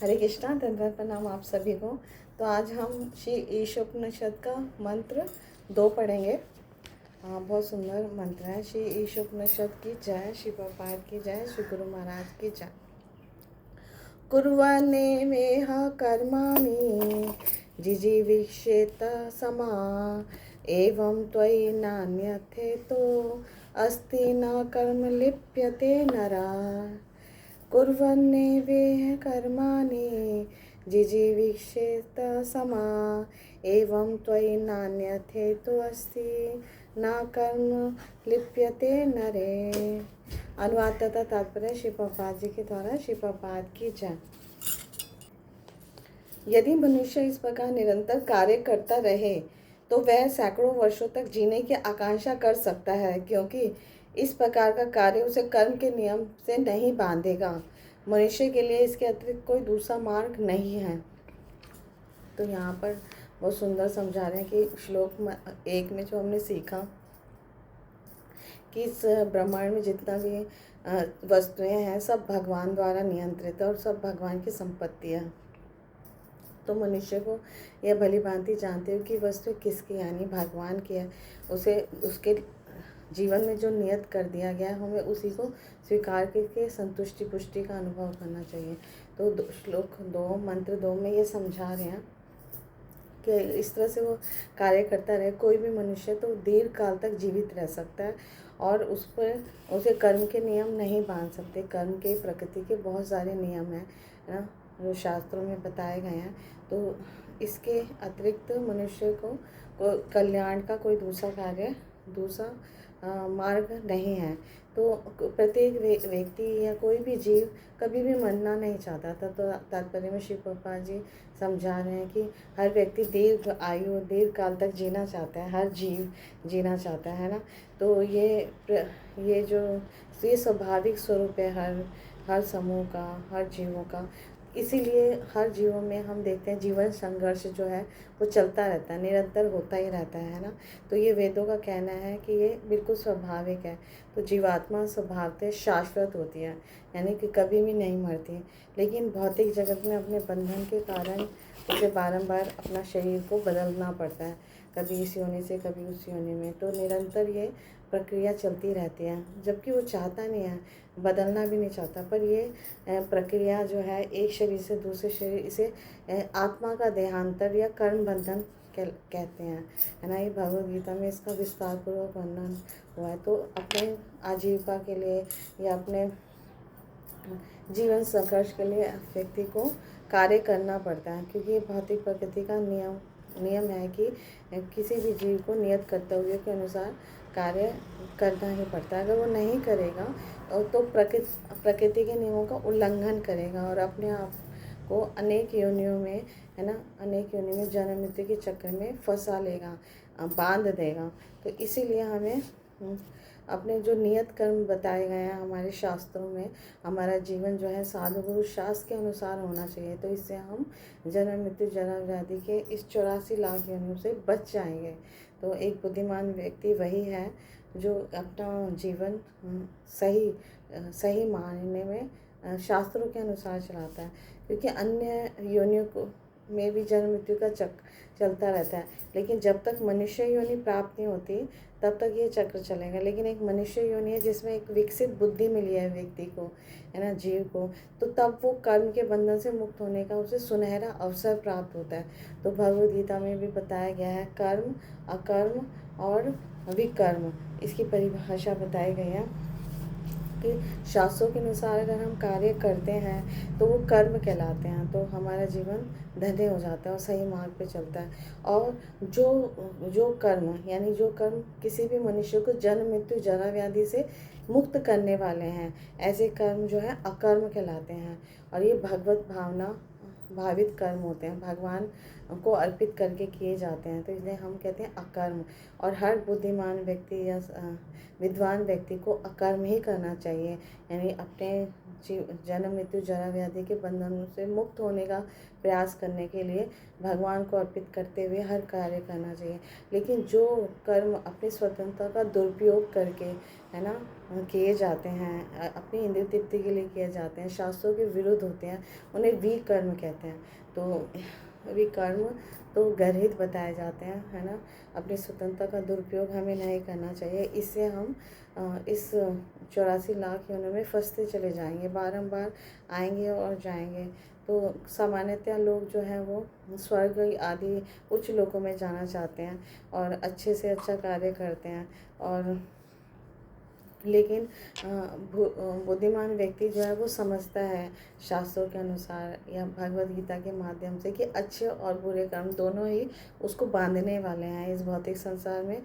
हरे कृष्णा, धन्यवाद, प्रणाम आप सभी को। तो आज हम श्री ईशोपनिषद का मंत्र 2 पढ़ेंगे। बहुत सुंदर मंत्र है। श्री ईशोपनिषद की जय, श्री प्रभुपाद की जय, श्री गुरु महाराज की जय। कुर्वन्ने वेह कर्माणि जिजीविषेत समा एवं त्वयि नान्यथेतो अस्ति न कर्म लिप्यते नरा। कुर्वन्नेवेह कर्माणि जिजीविषेत समा एवं त्वयि नान्यथेतोऽस्ति न कर्म लिप्यते नरे। अनुवाद तथा तात्पर्य श्री प्रभुपाद जी के द्वारा। श्री प्रभुपाद की जय। यदि मनुष्य इस प्रकार निरंतर कार्य करता रहे तो वह सैकड़ों वर्षों तक जीने की आकांक्षा कर सकता है, क्योंकि इस प्रकार का कार्य उसे कर्म के नियम से नहीं बांधेगा। मनुष्य के लिए इसके अतिरिक्त कोई दूसरा मार्ग नहीं है। तो यहाँ पर बहुत सुंदर समझा रहे हैं कि श्लोक 1 में जो हमने सीखा कि इस ब्रह्मांड में जितना भी वस्तुएं हैं सब भगवान द्वारा नियंत्रित है और सब भगवान की संपत्ति है। तो मनुष्य को यह भली भांति जानते हो कि वस्तु किसकी, यानी भगवान की है। उसे उसके जीवन में जो नियत कर दिया गया है हमें उसी को स्वीकार करके संतुष्टि पुष्टि का अनुभव करना चाहिए। तो श्लोक 2 मंत्र 2 में ये समझा रहे हैं कि इस तरह से वो कार्य करता रहे। कोई भी मनुष्य तो दीर्घ काल तक जीवित रह सकता है और उस पर उसे कर्म के नियम नहीं बांध सकते। कर्म के प्रकृति के बहुत सारे नियम हैं ना, जो शास्त्रों में बताए गए हैं। तो इसके अतिरिक्त मनुष्य को कल्याण का कोई दूसरा मार्ग नहीं है। तो प्रत्येक व्यक्ति या कोई भी जीव कभी भी मरना नहीं चाहता था। तो तात्पर्य में श्री प्रभुपाद जी समझा रहे हैं कि हर व्यक्ति दीर्घ आयु दीर्घ काल तक जीना चाहता है, हर जीव जीना चाहता है ना। तो ये स्वाभाविक स्वरूप है हर समूह का, हर जीवों का। इसीलिए हर जीवों में हम देखते हैं जीवन संघर्ष जो है वो चलता रहता है, निरंतर होता ही रहता है ना। तो ये वेदों का कहना है कि ये बिल्कुल स्वाभाविक है। तो जीवात्मा स्वभावतः शाश्वत होती है, यानी कि कभी भी नहीं मरती। लेकिन भौतिक जगत में अपने बंधन के कारण उसे बारंबार अपना शरीर को बदलना पड़ता है, कभी इस योनि से कभी उस योनि में। तो निरंतर ये प्रक्रिया चलती रहती है, जबकि वो चाहता नहीं है, बदलना भी नहीं चाहता। पर ये प्रक्रिया जो है एक शरीर से दूसरे शरीर, इसे आत्मा का देहांतर या कर्म बंधन कहते हैं, है ना। ये भगवद गीता में इसका विस्तार पूर्वक वर्णन हुआ है। तो अपने आजीविका के लिए या अपने जीवन संघर्ष के लिए व्यक्ति को कार्य करना पड़ता है, क्योंकि ये भौतिक प्रकृति का नियम है कि किसी भी जीव को नियत कर्तव्य के अनुसार कार्य करना ही पड़ता है। अगर वो नहीं करेगा तो प्रकृति के नियमों का उल्लंघन करेगा और अपने आप को अनेक योनियों में, है ना, अनेक योनियों में जन्म मृत्यु के चक्कर में फंसा लेगा, बांध देगा। तो इसीलिए हमें अपने जो नियत कर्म बताए गए हैं हमारे शास्त्रों में, हमारा जीवन जो है साधु गुरु शास्त्र के अनुसार होना चाहिए। तो इससे हम जन्म मृत्यु जरा व्याधि के इस 84 लाख योनियों से बच जाएंगे। तो एक बुद्धिमान व्यक्ति वही है जो अपना जीवन सही मायने में शास्त्रों के अनुसार चलाता है, क्योंकि अन्य योनियों को में भी जन्म मृत्यु का चक्र चलता रहता है। लेकिन जब तक मनुष्य योनि प्राप्त नहीं होती तब तक ये चक्र चलेगा। लेकिन एक मनुष्य योनि है जिसमें एक विकसित बुद्धि मिली है व्यक्ति को, है ना, जीव को, तो तब वो कर्म के बंधन से मुक्त होने का उसे सुनहरा अवसर प्राप्त होता है। तो भगवद गीता में भी बताया गया है कर्म, अकर्म और विकर्म, इसकी परिभाषा बताई गई है कि शास्त्रों के अनुसार अगर हम कार्य करते हैं तो वो कर्म कहलाते हैं। तो हमारा जीवन धन्य हो जाता है और सही मार्ग पे चलता है। और जो कर्म, यानी जो कर्म किसी भी मनुष्य को जन्म मृत्यु जरा व्याधि से मुक्त करने वाले हैं, ऐसे कर्म जो है अकर्म कहलाते हैं। और ये भगवत भावना भावित कर्म होते हैं, भगवान को अर्पित करके किए जाते हैं। तो इसलिए हम कहते हैं अकर्म। और हर बुद्धिमान व्यक्ति या विद्वान व्यक्ति को अकर्म ही करना चाहिए, यानी अपने जन्म मृत्यु जरा व्याधि के बंधनों से मुक्त होने का प्रयास करने के लिए भगवान को अर्पित करते हुए हर कार्य करना चाहिए। लेकिन जो कर्म अपनी स्वतंत्रता का दुरुपयोग करके, है ना, किए जाते हैं, अपनी इंद्रिय तृप्ति के लिए किए जाते हैं, शास्त्रों के विरुद्ध होते हैं, उन्हें विकर्म कहते हैं। तो विकर्म तो गर्हित बताए जाते हैं, है ना। अपनी स्वतंत्रता का दुरुपयोग हमें नहीं करना चाहिए। इससे हम इस 84 लाख योनियों में फंसते चले जाएंगे, बारंबार आएंगे और जाएंगे। तो सामान्यतः लोग जो हैं वो स्वर्ग आदि उच्च लोकों में जाना चाहते हैं और अच्छे से अच्छा कार्य करते हैं। और लेकिन बुद्धिमान व्यक्ति जो है वो समझता है शास्त्रों के अनुसार या भगवद गीता के माध्यम से कि अच्छे और बुरे कर्म दोनों ही उसको बांधने वाले हैं, इस भौतिक संसार में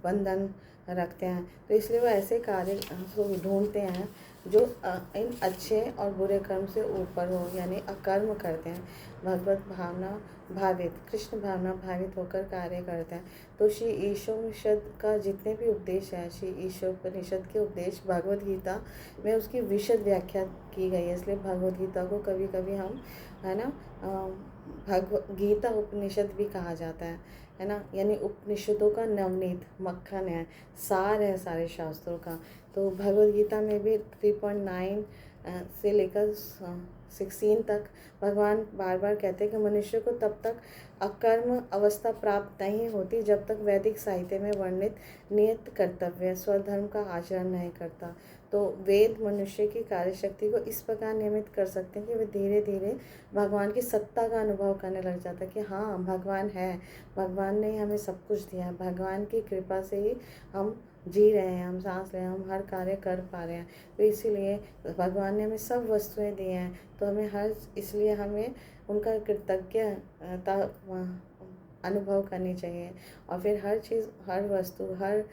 बंधन रखते हैं। तो इसलिए वो ऐसे कार्य ढूंढते हैं जो इन अच्छे और बुरे कर्म से ऊपर हो, यानी अकर्म करते हैं, भगवत भावना भावित, कृष्ण भावना भावित होकर कार्य करते हैं। तो श्री ईशोपनिषद का जितने भी उपदेश है, श्री ईशोपनिषद के उपदेश भगवद गीता में उसकी विशद व्याख्या की गई है। इसलिए भगवद गीता को कभी कभी हम, है ना, भगवद गीता उपनिषद भी कहा जाता है ना। यानी उपनिषदों का नवनीत मक्खन है, सार है सारे शास्त्रों का। तो भगवद गीता में भी 3.9 से लेकर 16 तक भगवान बार बार कहते हैं कि मनुष्य को तब तक अकर्म अवस्था प्राप्त नहीं होती जब तक वैदिक साहित्य में वर्णित नियत कर्तव्य स्वधर्म का आचरण नहीं करता। तो वेद मनुष्य की कार्यशक्ति को इस प्रकार नियमित कर सकते हैं कि वे धीरे धीरे भगवान की सत्ता का अनुभव करने लग जाता है कि हाँ, भगवान है, भगवान ने हमें सब कुछ दिया है, भगवान की कृपा से ही हम जी रहे हैं, हम सांस ले रहे हैं, हम हर कार्य कर पा रहे हैं। तो इसीलिए भगवान ने हमें सब वस्तुएं दी हैं, तो हमें इसलिए हमें उनका कृतज्ञता अनुभव करनी चाहिए और फिर हर चीज़, हर वस्तु, हर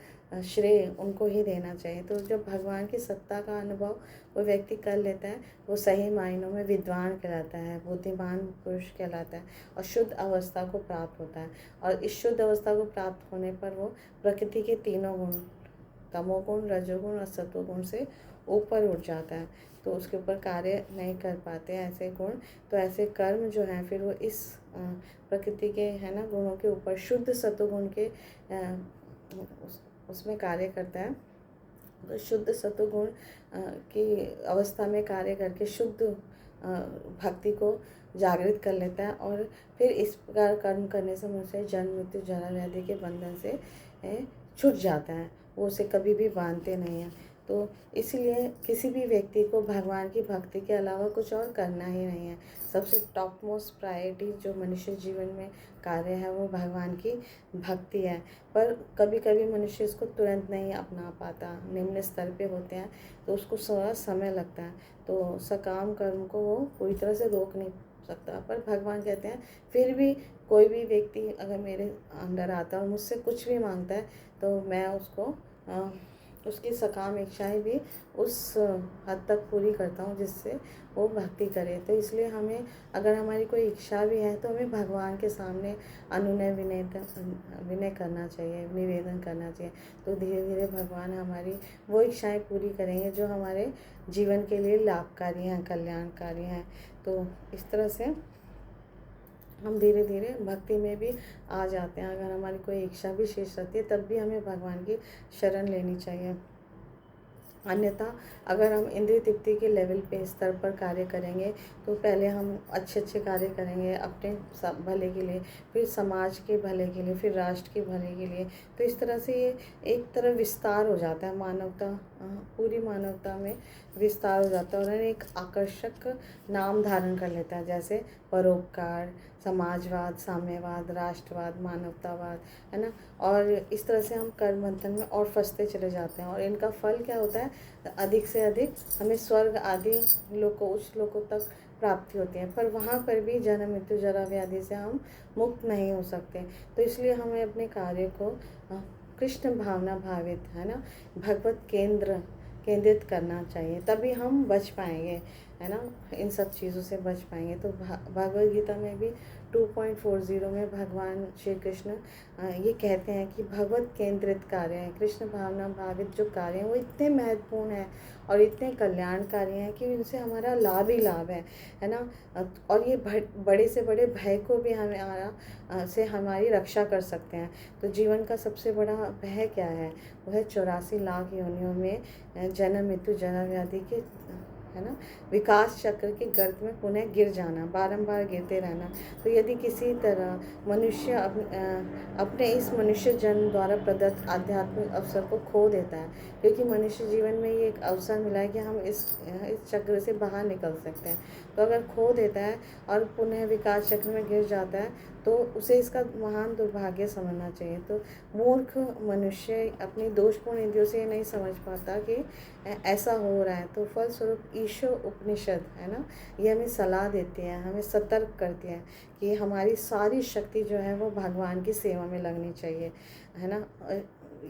श्रेय उनको ही देना चाहिए। तो जब भगवान की सत्ता का अनुभव वो व्यक्ति कर लेता है, वो सही मायनों में विद्वान कहलाता है, बुद्धिमान पुरुष कहलाता है और शुद्ध अवस्था को प्राप्त होता है। और इस शुद्ध अवस्था को प्राप्त होने पर वो प्रकृति के तीनों गुण, तमोगुण, रजोगुण और सत्वगुण से ऊपर उठ जाता है। तो उसके ऊपर कार्य नहीं कर पाते ऐसे गुण। तो ऐसे कर्म जो हैं फिर वो इस प्रकृति के, है ना, गुणों के ऊपर शुद्ध सत्वगुण के उसमें कार्य करता है। तो शुद्ध सत्वगुण की अवस्था में कार्य करके शुद्ध भक्ति को जागृत कर लेता है और फिर इस प्रकार कर्म करने से मुझसे जन्म मृत्यु जरा व्याधि के बंधन से छूट जाता है, वो उसे कभी भी बांधते नहीं हैं। तो इसलिए किसी भी व्यक्ति को भगवान की भक्ति के अलावा कुछ और करना ही नहीं है। सबसे टॉप मोस्ट प्रायोरिटी जो मनुष्य जीवन में कार्य है वो भगवान की भक्ति है। पर कभी कभी मनुष्य इसको तुरंत नहीं अपना पाता, निम्न स्तर पे होते हैं तो उसको थोड़ा समय लगता है। तो सकाम कर्म को वो पूरी तरह से रोक नहीं सकता। पर भगवान कहते हैं फिर भी कोई भी व्यक्ति अगर मेरे अंदर आता है और मुझसे कुछ भी मांगता है तो मैं उसको उसकी सकाम इच्छाएं भी उस हद तक पूरी करता हूँ जिससे वो भक्ति करे। तो इसलिए हमें, अगर हमारी कोई इच्छा भी है तो हमें भगवान के सामने अनुनय विनय करना चाहिए, निवेदन करना चाहिए। तो धीरे धीरे भगवान हमारी वो इच्छाएं पूरी करेंगे जो हमारे जीवन के लिए लाभकारी हैं, कल्याणकारी हैं। तो इस तरह से हम धीरे धीरे भक्ति में भी आ जाते हैं। अगर हमारी कोई इच्छा भी शेष रहती है तब भी हमें भगवान की शरण लेनी चाहिए। अन्यथा अगर हम इंद्रिय तृप्ति के लेवल पे, स्तर पर कार्य करेंगे तो पहले हम अच्छे अच्छे कार्य करेंगे अपने भले के लिए, फिर समाज के भले के लिए, फिर राष्ट्र के भले के लिए। तो इस तरह से ये एक तरह विस्तार हो जाता है, मानवता, पूरी मानवता में विस्तार हो जाता है और एक आकर्षक नाम धारण कर लेता है, जैसे परोपकार, समाजवाद, साम्यवाद, राष्ट्रवाद, मानवतावाद, है ना। और इस तरह से हम कर्म बंधन में और फंसते चले जाते हैं और इनका फल क्या होता है, अधिक से अधिक हमें स्वर्ग आदि लोकों, उच्च लोकों तक प्राप्ति होती है। पर वहाँ पर भी जन्म मृत्यु जरा व्याधि से हम मुक्त नहीं हो सकते। तो इसलिए हमें अपने कार्य को कृष्ण भावना भावित, है ना, भगवत केंद्रित करना चाहिए, तभी हम बच पाएंगे। है ना, इन सब चीज़ों से बच पाएंगे। तो भगवद गीता में भी 2.40 में भगवान श्री कृष्ण ये कहते हैं कि भगवत केंद्रित कार्य हैं, कृष्ण भावना भावित जो कार्य हैं वो इतने महत्वपूर्ण हैं और इतने कल्याणकारी हैं कि इनसे हमारा लाभ ही लाभ है ना। और ये बड़े से बड़े भय को भी से हमारी रक्षा कर सकते हैं। तो जीवन का सबसे बड़ा भय क्या है? वो है 84 लाख योनियों में जन्म मृत्यु जरा व्याधि के, है ना, विकास चक्र के गर्त में पुनः गिर जाना, बारंबार गिरते रहना। तो यदि किसी तरह मनुष्य अपने इस मनुष्य जन्म द्वारा प्रदत्त आध्यात्मिक अवसर को खो देता है, क्योंकि मनुष्य जीवन में ये एक अवसर मिला है कि हम इस चक्र से बाहर निकल सकते हैं। तो अगर खो देता है और पुनः विकास चक्र में गिर जाता है तो उसे इसका महान दुर्भाग्य समझना चाहिए। तो मूर्ख मनुष्य अपनी दोषपूर्ण इंद्रियों से ये नहीं समझ पाता कि ऐसा हो रहा है। तो फलस्वरूप ईशो उपनिषद, है ना, ये हमें सलाह देती है, हमें सतर्क करती है कि हमारी सारी शक्ति जो है वो भगवान की सेवा में लगनी चाहिए, है ना।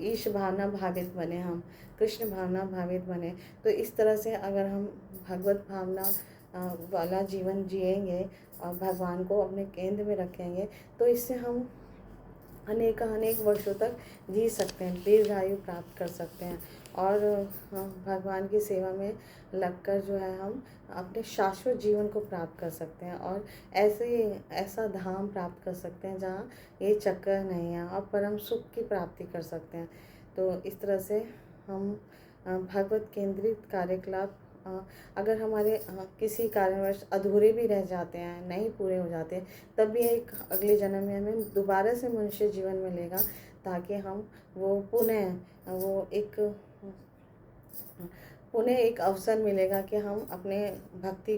ईश भावना भावित बने, हम कृष्ण भावना भावित बने। तो इस तरह से अगर हम भगवत भावना वाला जीवन जिएंगे और भगवान को अपने केंद्र में रखेंगे तो इससे हम अनेक वर्षों तक जी सकते हैं, दीर्घायु प्राप्त कर सकते हैं और भगवान की सेवा में लगकर जो है हम अपने शाश्वत जीवन को प्राप्त कर सकते हैं और ऐसा धाम प्राप्त कर सकते हैं जहाँ ये चक्कर नहीं है और परम सुख की प्राप्ति कर सकते हैं। तो इस तरह से हम भगवत केंद्रित कार्यकलाप अगर हमारे किसी कारणवश अधूरे भी रह जाते हैं, नहीं पूरे हो जाते, तब भी एक अगले जन्म में हमें दोबारा से मनुष्य जीवन मिलेगा ताकि हम वो पुनः एक अवसर मिलेगा कि हम अपनी भक्ति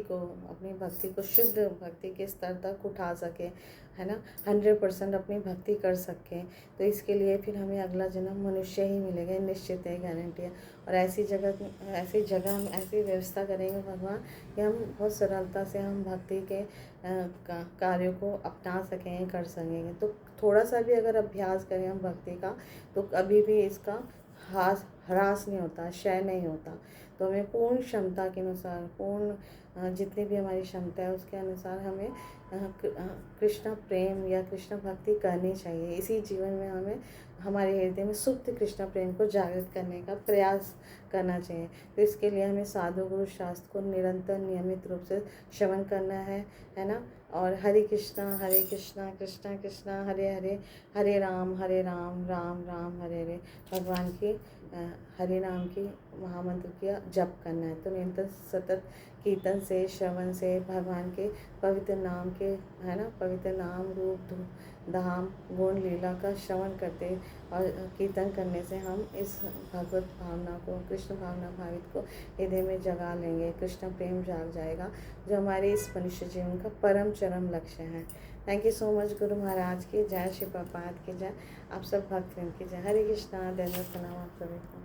को शुद्ध भक्ति के स्तर तक उठा सकें, है ना, 100% अपनी भक्ति कर सकें। तो इसके लिए फिर हमें अगला जन्म मनुष्य ही मिलेगा, निश्चित है, गारंटी है। और ऐसी जगह हम ऐसी व्यवस्था करेंगे भगवान कि हम बहुत सरलता से हम भक्ति के कार्यों को अपना सकें, कर सकेंगे। तो थोड़ा सा भी अगर अभ्यास करें हम भक्ति का तो कभी भी इसका ह्रास नहीं होता, क्षय नहीं होता। तो हमें पूर्ण क्षमता के अनुसार जितनी भी हमारी क्षमता है उसके अनुसार हमें कृष्ण प्रेम या कृष्ण भक्ति करनी चाहिए। इसी जीवन में हमें हमारे हृदय में सुप्त कृष्ण प्रेम को जागृत करने का प्रयास करना चाहिए। तो इसके लिए हमें साधु गुरु शास्त्र को निरंतर नियमित रूप से श्रवण करना है ना। और हरे कृष्णा कृष्णा कृष्णा हरे हरे, हरे राम राम राम हरे हरे, भगवान की हरे नाम की महामंत्र का जप करना है। तो निरंतर सतत कीर्तन से, श्रवण से, भगवान के पवित्र नाम के, है ना, पवित्र नाम रूप धाम गुण लीला का श्रवण करते और कीर्तन करने से हम इस भगवत भावना को, कृष्ण भावना भावित को हृदय में जगा लेंगे। कृष्ण प्रेम जाग जाएगा जो हमारे इस मनुष्य जीवन का परम चरम लक्ष्य है। Thank you so much. Guru Maharaj की जय, श्री प्रभुपाद की जय, आप सब भक्त की जय। हरे कृष्णा, धन्यवाद आप सभी को।